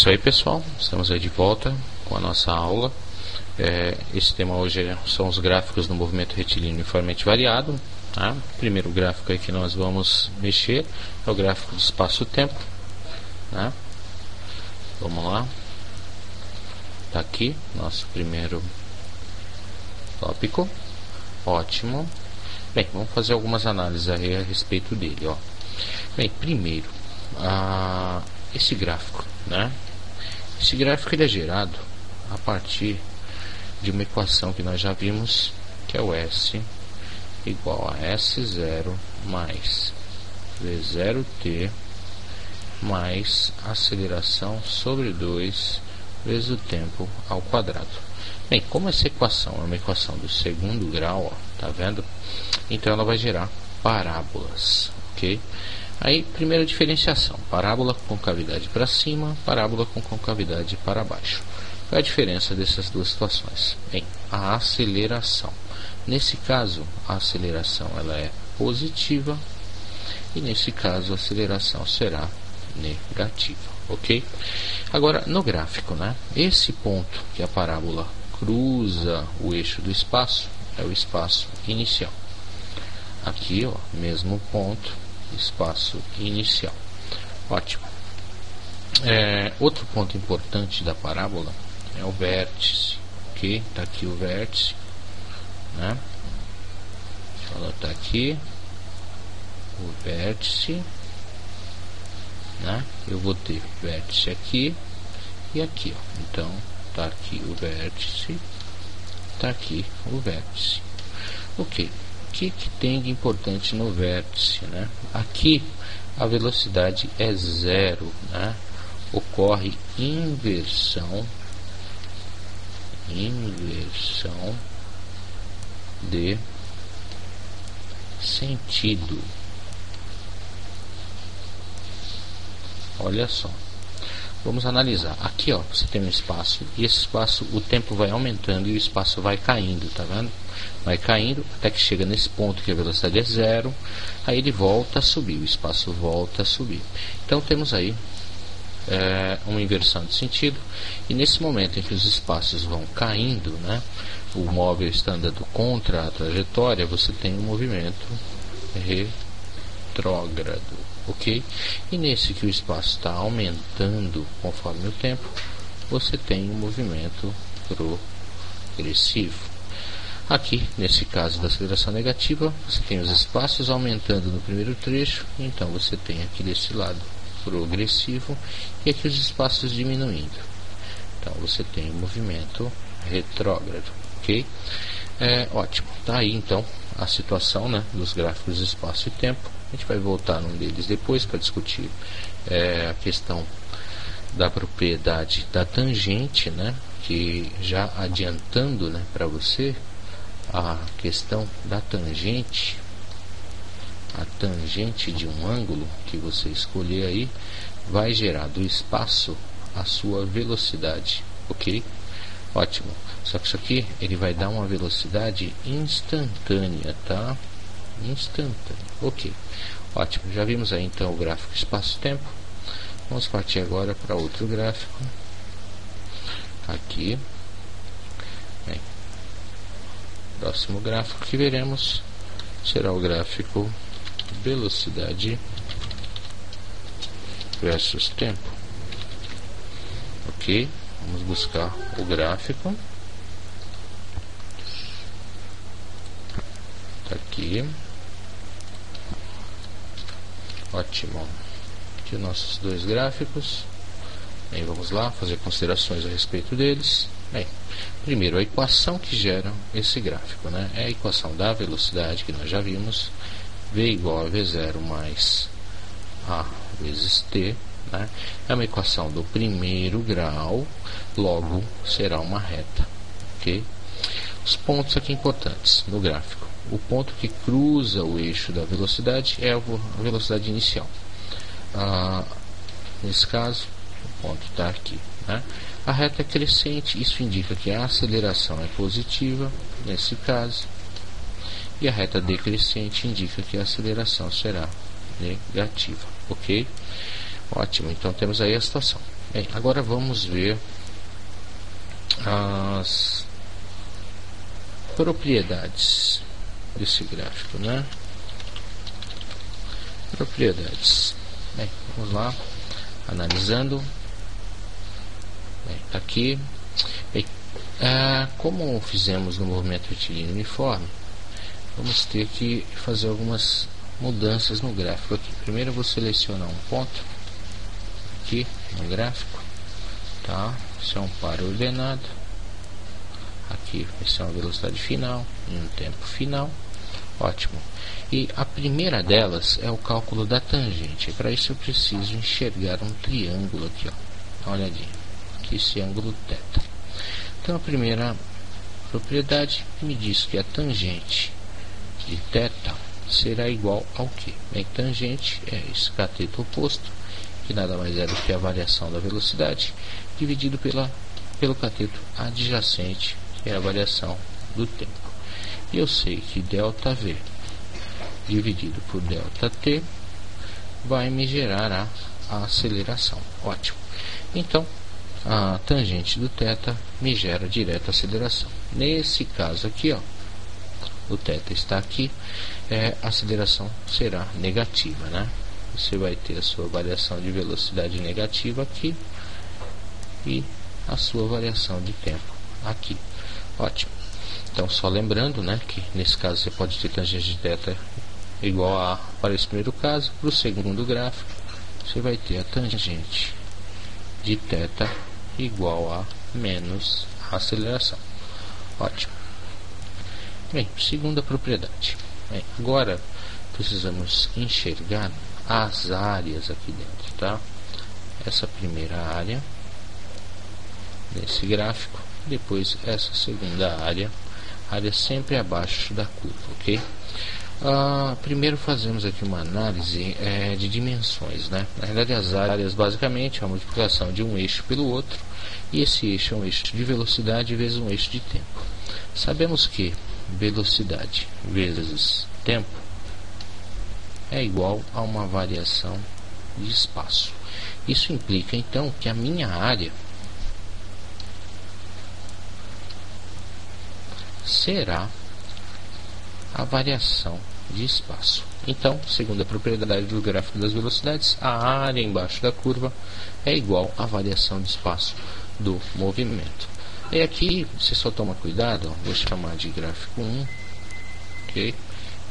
Isso aí, pessoal, estamos aí de volta com a nossa aula. Esse tema hoje são os gráficos do movimento retilíneo uniformemente variado, tá? O primeiro gráfico aí que nós vamos mexer é o gráfico do espaço-tempo, né? Vamos lá, tá aqui nosso primeiro tópico. Ótimo. Bem, vamos fazer algumas análises aí a respeito dele, ó. Bem, primeiro, esse gráfico, né? Esse gráfico ele é gerado a partir de uma equação que nós já vimos, que é o S igual a S0 mais V0t mais aceleração sobre 2 vezes o tempo ao quadrado. Bem, como essa equação é uma equação do segundo grau, ó, tá vendo? Então ela vai gerar parábolas, ok? Aí, primeira diferenciação, parábola com concavidade para cima, parábola com concavidade para baixo. Qual é a diferença dessas duas situações? Bem, a aceleração. Nesse caso, a aceleração ela é positiva e nesse caso a aceleração será negativa, ok? Agora, no gráfico, né? Esse ponto que a parábola cruza o eixo do espaço é o espaço inicial. Aqui, ó, mesmo ponto, espaço inicial. Ótimo. Outro ponto importante da parábola é o vértice, ok? Está aqui o vértice, né? Deixa eu anotar aqui o vértice, né? Eu vou ter vértice aqui e aqui, ó. Então está aqui o vértice, está aqui o vértice, ok? O que tem de importante no vértice, né? Aqui a velocidade é zero, né? Ocorre inversão de sentido. Olha só, vamos analisar. Aqui, ó, você tem um espaço e esse espaço, o tempo vai aumentando e o espaço vai caindo, tá vendo? Vai caindo até que chega nesse ponto que a velocidade é zero, aí ele volta a subir, o espaço volta a subir. Então temos aí uma inversão de sentido, e nesse momento em que os espaços vão caindo, né, o móvel está andando contra a trajetória, você tem um movimento retrógrado, ok? E nesse que o espaço está aumentando conforme o tempo, você tem um movimento progressivo. Aqui, nesse caso da aceleração negativa, você tem os espaços aumentando no primeiro trecho, então você tem aqui desse lado progressivo e aqui os espaços diminuindo. Então você tem um movimento retrógrado, ok? Ótimo. Tá aí então a situação, né, dos gráficos de espaço e tempo. A gente vai voltar num deles depois para discutir a questão da propriedade da tangente, né, que já adiantando, né, para você a questão da tangente, a tangente de um ângulo que você escolher aí vai gerar do espaço a sua velocidade, ok? Ótimo. Só que isso aqui ele vai dar uma velocidade instantânea, tá? Instantânea, ok. Ótimo. Já vimos aí então o gráfico espaço-tempo. Vamos partir agora para outro gráfico. Aqui. Bem, próximo gráfico que veremos será o gráfico velocidade versus tempo, ok? Vamos buscar o gráfico, tá aqui, ótimo. Aqui os nossos dois gráficos. Bem, vamos lá fazer considerações a respeito deles. Bem, primeiro a equação que gera esse gráfico, né? É a equação da velocidade que nós já vimos, V igual a V0 mais A vezes T, né? É uma equação do primeiro grau, logo será uma reta, ok? Os pontos aqui importantes no gráfico. O ponto que cruza o eixo da velocidade é a velocidade inicial. Nesse caso, o ponto está aqui, né? A reta é crescente, isso indica que a aceleração é positiva, nesse caso, e a reta decrescente indica que a aceleração será negativa, ok? Ótimo, então temos aí a situação. Bem, agora vamos ver as propriedades desse gráfico, né? Propriedades. Bem, vamos lá, analisando. Bem, aqui, bem, como fizemos no movimento retilíneo uniforme, vamos ter que fazer algumas mudanças no gráfico aqui. Primeiro eu vou selecionar um ponto aqui no gráfico, tá? Isso é um par ordenado. Aqui vai ser uma velocidade final e um tempo final. Ótimo. E a primeira delas é o cálculo da tangente. Para isso eu preciso enxergar um triângulo aqui, ó. Dá uma olhadinha. Aqui esse ângulo θ. Então a primeira propriedade me diz que a tangente de θ será igual ao que? Bem, tangente é esse cateto oposto, que nada mais é do que a variação da velocidade, dividido pelo cateto adjacente, que é a variação do tempo. E eu sei que ΔV dividido por ΔT vai me gerar a aceleração. Ótimo. Então, a tangente do θ me gera direto a aceleração. Nesse caso aqui, ó, o θ está aqui, a aceleração será negativa, né? Você vai ter a sua variação de velocidade negativa aqui e a sua variação de tempo aqui. Ótimo. Então, só lembrando, né, que nesse caso você pode ter tangente de θ igual a, para esse primeiro caso. Para o segundo gráfico, você vai ter a tangente de θ igual a menos a aceleração. Ótimo. Bem, segunda propriedade. Bem, agora precisamos enxergar as áreas aqui dentro, tá? Essa primeira área nesse gráfico, depois essa segunda área sempre abaixo da curva, ok? Primeiro fazemos aqui uma análise de dimensões, né? Na verdade, as áreas basicamente é a multiplicação de um eixo pelo outro, e esse eixo é um eixo de velocidade vezes um eixo de tempo. Sabemos que velocidade vezes tempo é igual a uma variação de espaço. Isso implica então que a minha área será a variação de espaço. Então, segundo a propriedade do gráfico das velocidades, a área embaixo da curva é igual à variação de espaço do movimento. E aqui você só toma cuidado, ó, vou chamar de gráfico 1, ok?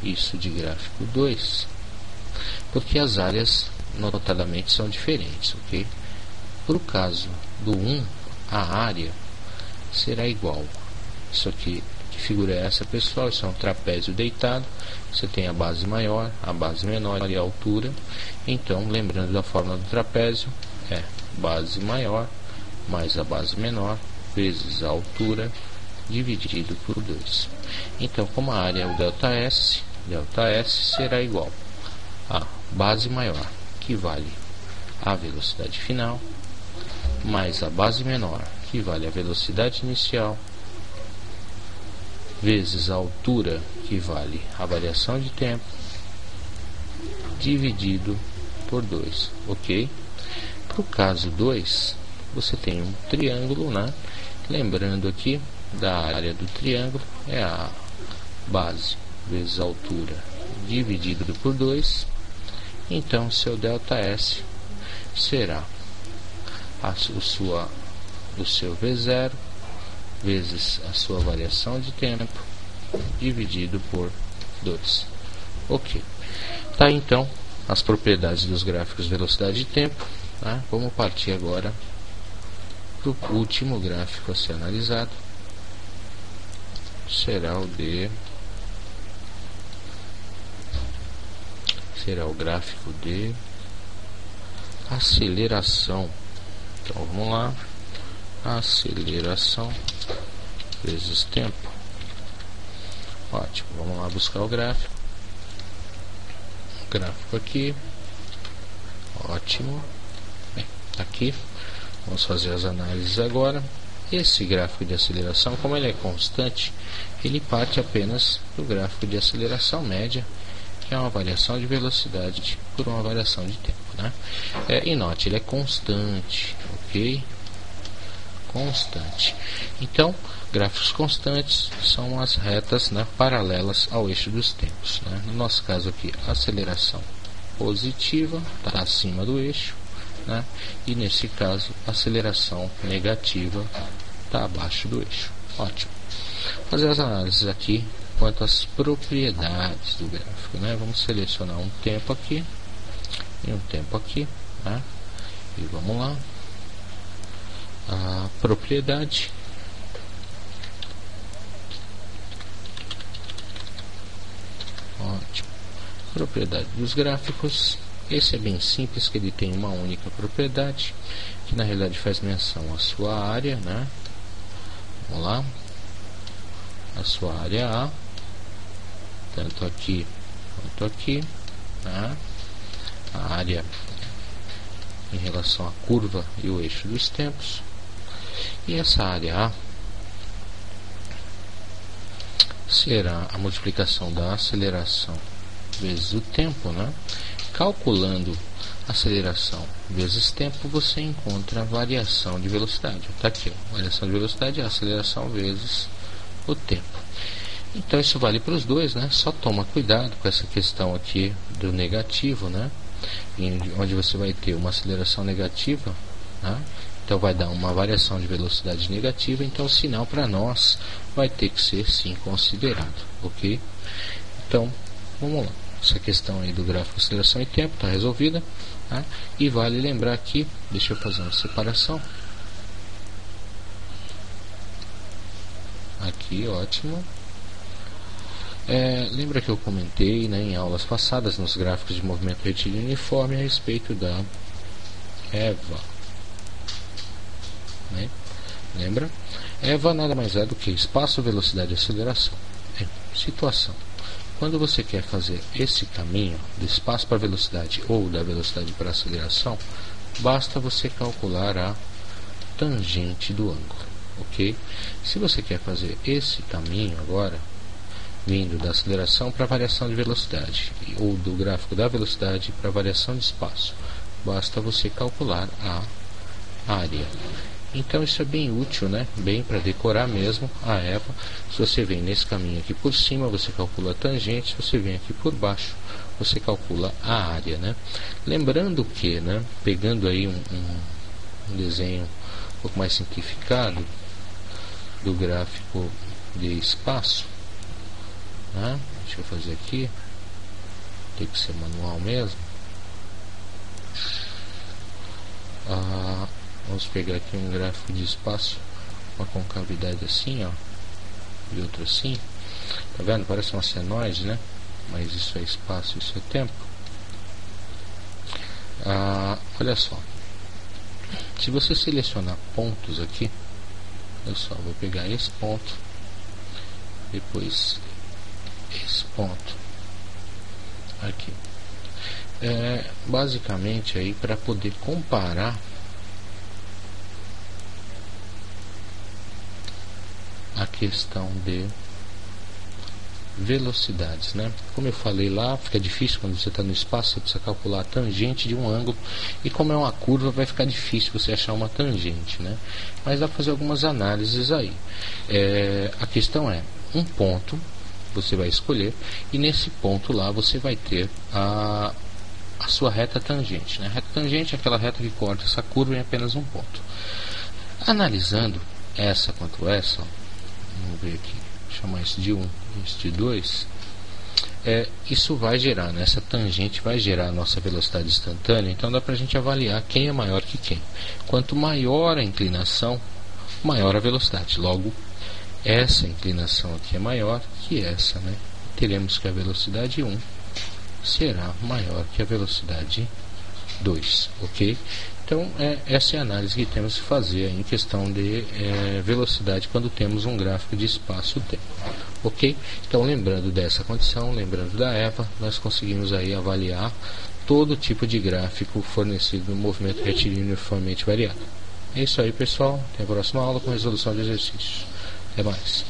Isso de gráfico 2, porque as áreas notadamente são diferentes, ok? Para o caso do 1, a área será igual. Isso aqui, que figura é essa, pessoal? Isso é um trapézio deitado. Você tem a base maior, a base menor e a altura. Então, lembrando da fórmula do trapézio, é base maior mais a base menor vezes a altura dividido por 2. Então, como a área é o ΔS será igual a base maior, que vale a velocidade final, mais a base menor, que vale a velocidade inicial, vezes a altura, que vale a variação de tempo, dividido por 2, ok? Para o caso 2, você tem um triângulo, né? Lembrando aqui da área do triângulo, é a base vezes a altura dividido por 2. Então, seu ΔS será o seu V0 vezes a sua variação de tempo dividido por 2. Ok. Tá, então, as propriedades dos gráficos velocidade e tempo. Tá? Vamos partir agora para o último gráfico a ser analisado. Será o gráfico de aceleração. Então, vamos lá. Aceleração vezes tempo. Ótimo, vamos lá buscar o gráfico. Gráfico aqui. Ótimo. Bem, aqui. Vamos fazer as análises agora. Esse gráfico de aceleração, como ele é constante, ele parte apenas do gráfico de aceleração média, que é uma variação de velocidade por uma variação de tempo, né? E note, ele é constante, ok? Constante. Então, gráficos constantes são as retas, né, paralelas ao eixo dos tempos, né? No nosso caso aqui, a aceleração positiva está acima do eixo, né? E nesse caso, a aceleração negativa está abaixo do eixo. Ótimo. Fazer as análises aqui quanto às propriedades do gráfico, né? Vamos selecionar um tempo aqui e um tempo aqui, né? E vamos lá. A propriedade. Ótimo. Propriedade dos gráficos. Esse é bem simples, que ele tem uma única propriedade, que na realidade faz menção à sua área, né? Vamos lá. A sua área A, tanto aqui quanto aqui, né? A área em relação à curva e o eixo dos tempos. E essa área A será a multiplicação da aceleração vezes o tempo, né? Calculando aceleração vezes tempo, você encontra a variação de velocidade. Está aqui, ó. Variação de velocidade é a aceleração vezes o tempo. Então isso vale para os dois, né? Só toma cuidado com essa questão aqui do negativo, né? Onde você vai ter uma aceleração negativa, né? Então vai dar uma variação de velocidade negativa. Então o sinal para nós vai ter que ser sim considerado, ok? Então vamos lá. Essa questão aí do gráfico de aceleração e tempo está resolvida, tá? E vale lembrar aqui, deixa eu fazer uma separação aqui, ótimo. Lembra que eu comentei, né, em aulas passadas nos gráficos de movimento retilíneo uniforme a respeito da EVA, né? Lembra? EVA nada mais é do que espaço, velocidade e aceleração. Situação: quando você quer fazer esse caminho do espaço para a velocidade ou da velocidade para a aceleração, basta você calcular a tangente do ângulo, ok? Se você quer fazer esse caminho agora, vindo da aceleração para a variação de velocidade, ou do gráfico da velocidade para a variação de espaço, basta você calcular a área. Então isso é bem útil, né? Bem para decorar mesmo a EVA. Se você vem nesse caminho aqui por cima, você calcula a tangente. Se você vem aqui por baixo, você calcula a área, né? Lembrando que, né, pegando aí um desenho um pouco mais simplificado do gráfico de espaço, né? Deixa eu fazer aqui, tem que ser manual mesmo. Vamos pegar aqui um gráfico de espaço, uma concavidade assim, ó, e outro assim. Tá vendo? Parece uma senoide, né? Mas isso é espaço, isso é tempo. Olha só, se você selecionar pontos aqui, olha só, vou pegar esse ponto, depois esse ponto aqui. Basicamente aí para poder comparar a questão de velocidades, né? Como eu falei lá, fica difícil quando você está no espaço, você precisa calcular a tangente de um ângulo, e como é uma curva, vai ficar difícil você achar uma tangente, né? Mas dá para fazer algumas análises aí. A questão é, um ponto você vai escolher, e nesse ponto lá você vai ter a sua reta tangente, né? A reta tangente é aquela reta que corta essa curva em apenas um ponto. Analisando essa quanto essa, vamos ver aqui, chamar isso de 1 e isso de 2, isso vai gerar, né? Essa tangente vai gerar a nossa velocidade instantânea. Então dá para a gente avaliar quem é maior que quem. Quanto maior a inclinação, maior a velocidade. Logo, essa inclinação aqui é maior que essa, né? Teremos que a velocidade 1 será maior que a velocidade 2, ok? Então essa é a análise que temos que fazer em questão de velocidade quando temos um gráfico de espaço-tempo, ok? Então, lembrando dessa condição, lembrando da EVA, nós conseguimos aí avaliar todo tipo de gráfico fornecido no movimento retilíneo uniformemente variado. É isso aí, pessoal. Até a próxima aula com resolução de exercícios. Até mais.